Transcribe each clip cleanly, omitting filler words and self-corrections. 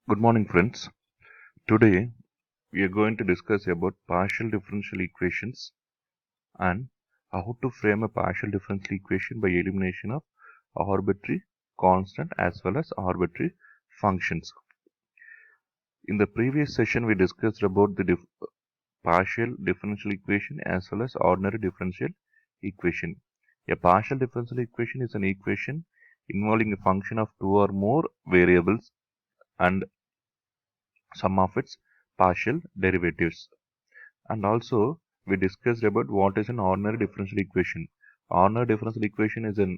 Good morning, friends. Today we are going to discuss about partial differential equations and how to frame a partial differential equation by elimination of arbitrary constant as well as arbitrary functions. In the previous session, we discussed about the partial differential equation as well as ordinary differential equation. A partial differential equation is an equation involving a function of two or more variables and sum of its partial derivatives. And also we discussed about what is an ordinary differential equation. Ordinary differential equation is an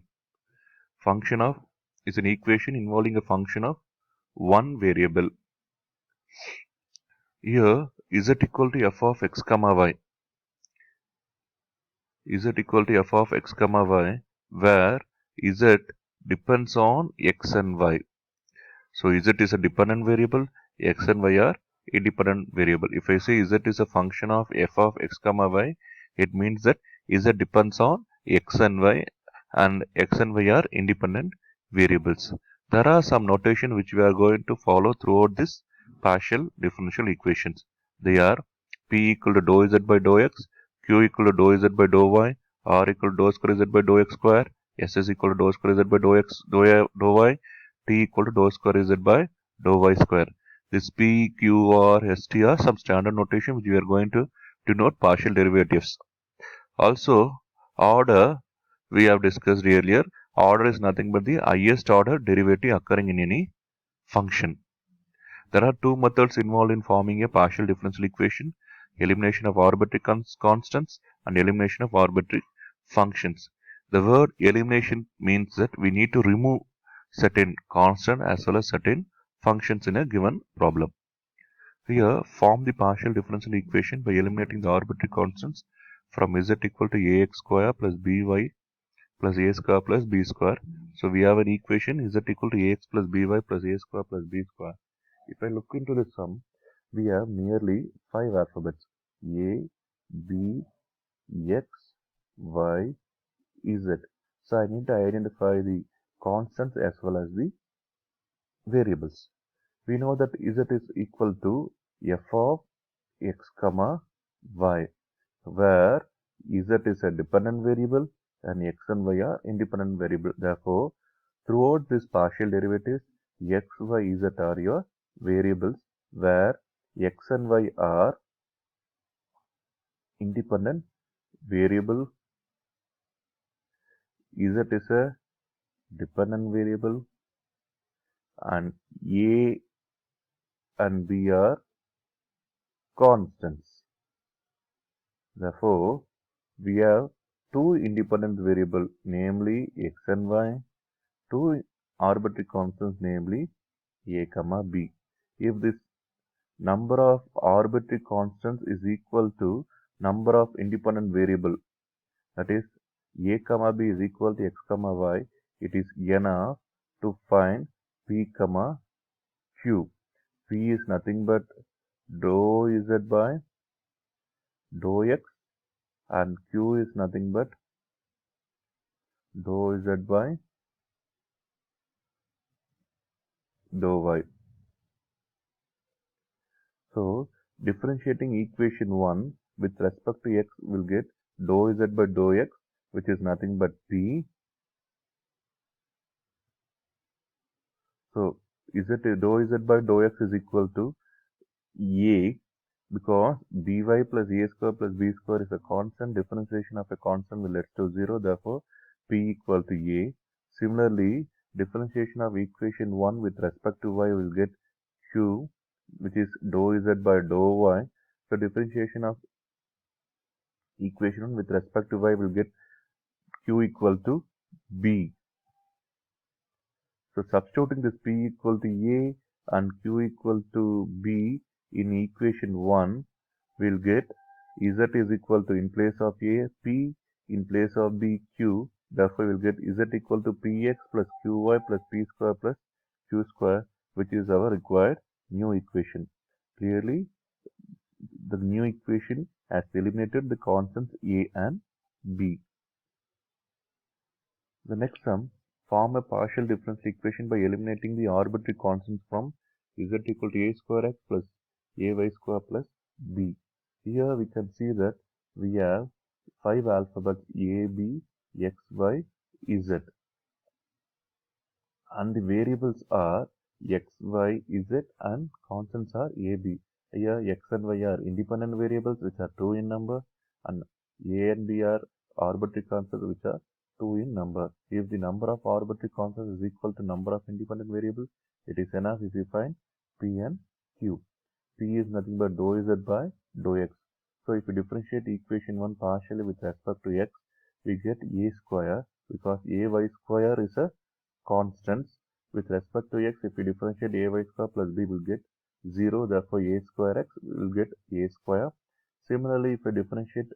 equation involving a function of one variable. Here z equal to f of x comma y. Z equal to f of x comma y, where z depends on x and y. So z is a dependent variable, x and y are independent variable. If I say z is a function of f of x comma y, it means that z depends on x and y are independent variables. There are some notation which we are going to follow throughout this partial differential equations. They are p equal to dou z by dou x, q equal to dou z by dou y, r equal to dou square z by dou x square, s is equal to dou square z by dou x dou y, t equal to dou square z by dou y square. This p, q, r, s, t are some standard notation which we are going to denote partial derivatives. Also, order we have discussed earlier. Order is nothing but the highest order derivative occurring in any function. There are two methods involved in forming a partial differential equation: elimination of arbitrary constants and elimination of arbitrary functions. The word elimination means that we need to remove certain constant as well as certain functions in a given problem. Here, form the partial differential equation by eliminating the arbitrary constants from z equal to ax square plus by plus a square plus b square. So we have an equation z equal to ax plus by plus a square plus b square. If I look into the sum, we have nearly 5 alphabets: a, b, x, y, z. So I need to identify the constants as well as the variables. We know that z is equal to f of x comma y, where z is a dependent variable and x and y are independent variable. Therefore, throughout this partial derivatives, x, y, z are your variables, where x and y are independent variable, z is a dependent variable, and a and b are constants. Therefore, we have two independent variables, namely x and y, two arbitrary constants, namely a comma b. If this number of arbitrary constants is equal to number of independent variable, that is a comma b is equal to x comma y, it is enough to find p comma q. P is nothing but dou z by dou x and q is nothing but dou z by dou y. So differentiating equation 1 with respect to x will get dou z by dou x, which is nothing but p. So dou z by dou x is equal to a, because by plus a square plus b square is a constant. Differentiation of a constant will lead to 0. Therefore, p equal to a. Similarly, differentiation of equation 1 with respect to y will get q, which is dou z by dou y. So differentiation of equation 1 with respect to y will get q equal to b. So substituting this p equal to a and q equal to b in equation 1, we'll get z is equal to, in place of a, p, in place of b, q. Therefore, we'll get z equal to px plus qy plus p square plus q square, which is our required new equation. Clearly, the new equation has eliminated the constants a and b. The next sum, form a partial differential equation by eliminating the arbitrary constants from z equal to a square x plus ay square plus b. Here we can see that we have 5 alphabets a, b, x, y, z, and the variables are x, y, z, and constants are a, b. Here x and y are independent variables which are 2 in number, and a and b are arbitrary constants which are 2 in number. If the number of arbitrary constants is equal to number of independent variables, it is enough if you find p and q. P is nothing but dou z by dou x. So if we differentiate equation 1 partially with respect to x, we get a square because ay square is a constant. With respect to x, if we differentiate ay square plus b, will get 0. Therefore, a square x will get a square. Similarly, if we differentiate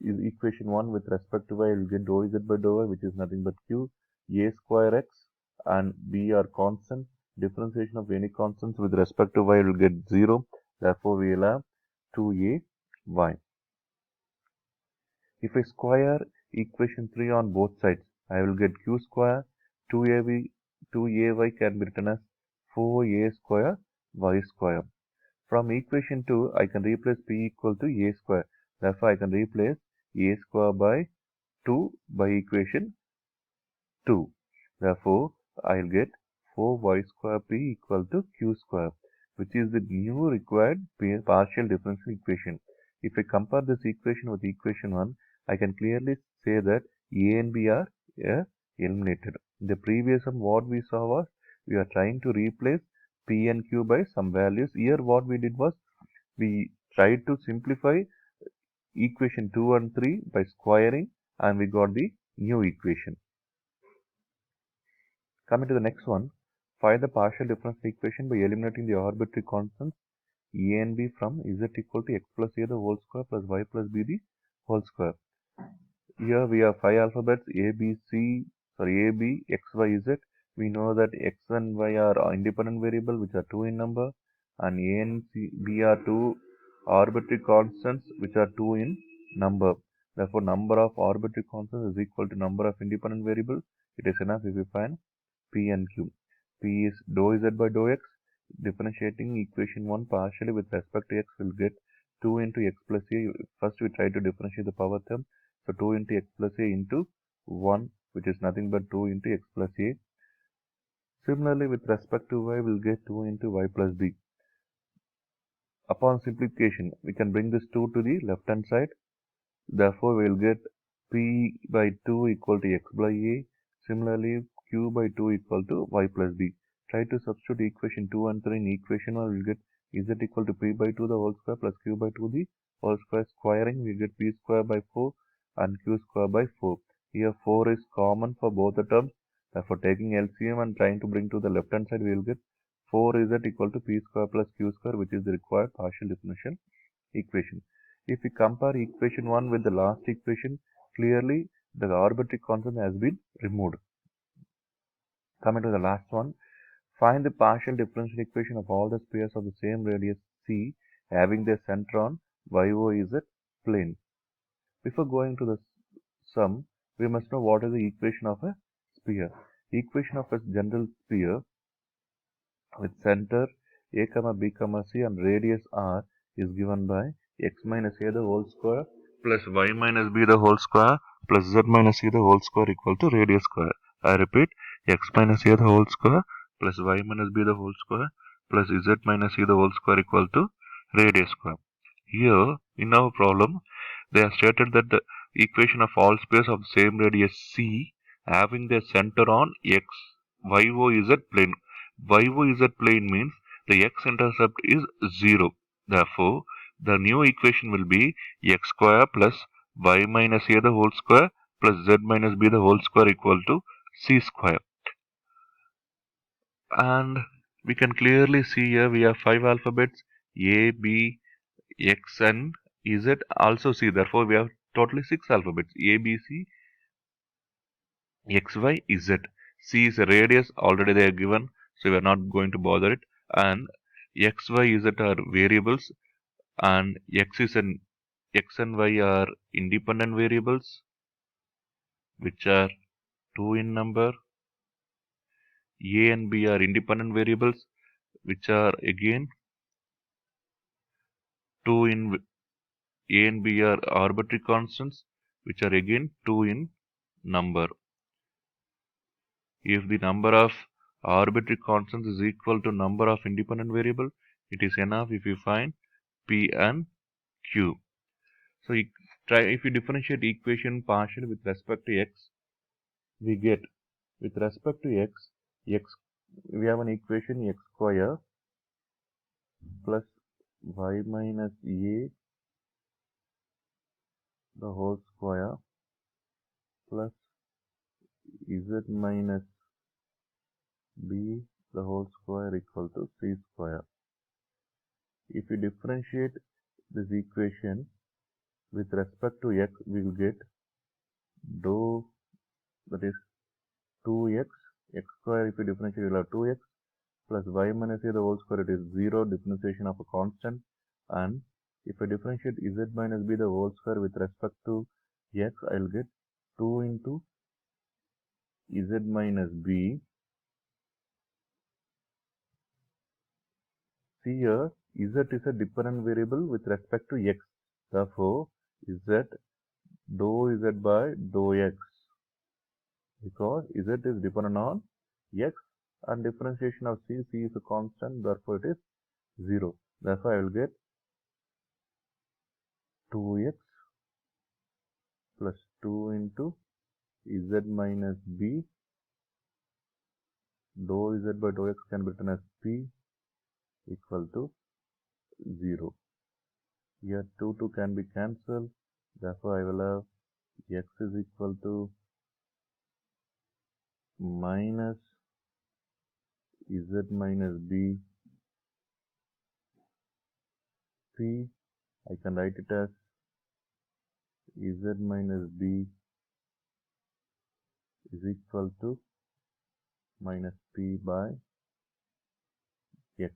equation 1 with respect to y, will get dou z by dou y, which is nothing but q. A square x and b are constant. Differentiation of any constants with respect to y will get 0. Therefore, we will have 2ay. If I square equation 3 on both sides, I will get q square. 2ay can be written as 4a square y square. From equation 2, I can replace p equal to a square. Therefore, I can replace a square by 2 by equation 2. Therefore, I'll get 4y square p equal to q square, which is the new required partial differential equation. If I compare this equation with equation 1, I can clearly say that a and b are eliminated. The previous one what we saw was we are trying to replace p and q by some values. Here what we did was we tried to simplify equation 2 and 3 by squaring, and we got the new equation. Coming to the next one, find the partial differential equation by eliminating the arbitrary constants a and b from z equal to x plus a the whole square plus y plus b the whole square. Here we have 5 alphabets a, b, x, y, z. We know that x and y are independent variables which are 2 in number, and a and b are 2 arbitrary constants which are 2 in number. Therefore, number of arbitrary constants is equal to number of independent variables. It is enough if we find p and q. P is dou z by dou x. Differentiating equation 1 partially with respect to x will get 2 into x plus a. First we try to differentiate the power term. So 2 into x plus a into 1, which is nothing but 2 into x plus a. Similarly, with respect to y, we'll get 2 into y plus b. Upon simplification, we can bring this 2 to the left hand side. Therefore, we will get p by 2 equal to x by a. Similarly, q by 2 equal to y plus b. Try to substitute equation 2 and 3 in equation 1. We will get z equal to p by 2 the whole square plus q by 2 the whole square. Squaring, we get p square by 4 and q square by 4. Here 4 is common for both the terms. Therefore, taking LCM and trying to bring to the left hand side, we will get 4z equal to p square plus q square, which is the required partial differential equation. If we compare equation 1 with the last equation, clearly the arbitrary constant has been removed. Coming to the last one, find the partial differential equation of all the spheres of the same radius c having their center on YOZ plane. Before going to the sum, we must know what is the equation of a sphere. Equation of a general sphere with center a, b, c and radius r is given by x minus a the whole square plus y minus b the whole square plus z minus c the whole square equal to radius square. I repeat, x minus a the whole square plus y minus b the whole square plus z minus c the whole square equal to radius square. Here, in our problem, they have stated that the equation of all spheres of same radius c having their center on x, YOZ plane. YOZ plane means the x-intercept is 0. Therefore, the new equation will be x square plus y minus a the whole square plus z minus b the whole square equal to c square. And we can clearly see here we have 5 alphabets a, b, x and z. Also c. Therefore, we have totally 6 alphabets a, b, c, x, y, z. C is a radius, already they are given, so we are not going to bother it. And x, y, z are variables, and x and y are independent variables, which are 2 in number. A and b are independent variables, which are again 2 in A and B are arbitrary constants, which are again 2 in number. If the number of arbitrary constants is equal to number of independent variable, it is enough if you find P and Q. So if you differentiate equation partially with respect to x, we get with respect to x, we have an equation x square plus y minus a the whole square plus z minus b the whole square equal to c square. If we differentiate this equation with respect to x, we will get dou, that is 2x, x square if we differentiate we will have 2x plus y minus a the whole square, it is 0, differentiation of a constant, and if I differentiate z minus b the whole square with respect to x, I will get 2 into z minus b. See here, z is a dependent variable with respect to x. Therefore, z dou z by dou x, because z is dependent on x and differentiation of c is a constant, therefore it is 0. Therefore, I will get 2x plus 2 into z minus b dou z by dou x can be written as p equal to 0. Here 2 can be cancelled. Therefore, I will have x is equal to minus z minus b p. I can write it as z minus b is equal to minus p by x.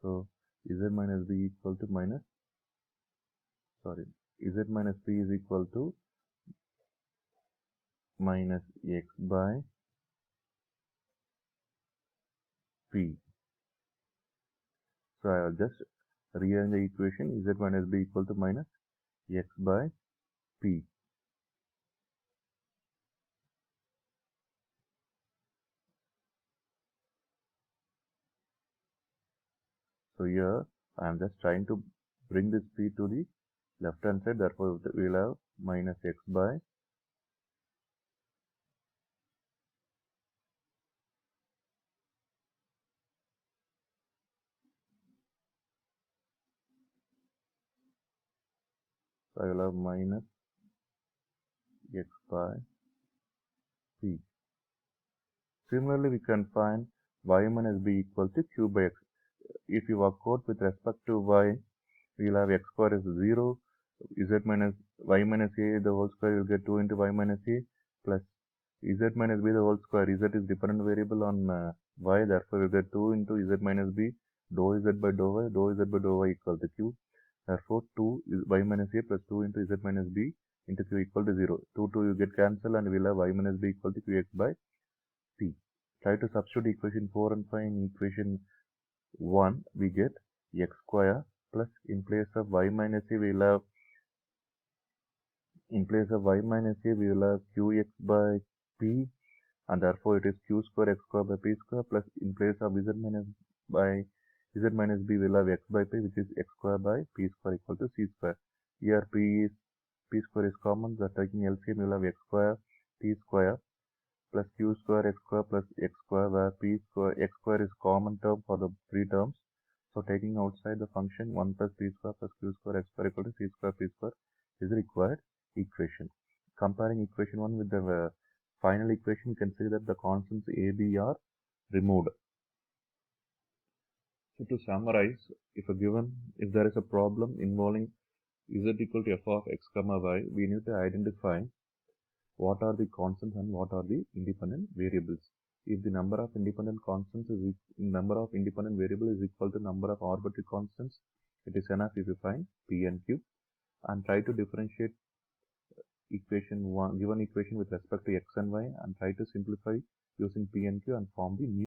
So, z minus b equal to z minus p is equal to minus x by p. So, I will just rearrange the equation z minus b equal to minus x by p. So, here I am just trying to bring this p to the left hand side, therefore we will have minus x by I will have minus x by p. Similarly, we can find y minus b equal to q by x. If you work out with respect to y, we will have x square is 0, z minus y minus a the whole square, you will get 2 into y minus a plus z minus b the whole square. Z is dependent variable on y, therefore you get 2 into z minus b dou z by dou y equal to q. Therefore, 2 is y minus a plus 2 into z minus b into q equal to 0. 2 you get cancelled and we will have y minus b equal to qx by p. Try to substitute equation 4 and 5 in equation 1. We get x square plus in place of y minus a we will have qx by p, and therefore it is q square x square by p square plus in place of z minus b we will have x by p, which is x square by p square equal to c square. Here p square is common, so taking LCM we will have x square p square plus q square x square plus x square, where x square is common term for the three terms. So taking outside the function 1 plus p square plus q square x square equal to c square p square is the required equation. Comparing equation 1 with the final equation, you can see that the constants a, b are removed. So to summarize, if there is a problem involving z equal to f of x comma y, we need to identify what are the constants and what are the independent variables. If the number of independent constants number of independent variables is equal to number of arbitrary constants, it is enough if you find p and q, and try to differentiate given equation with respect to x and y, and try to simplify using p and q and form the new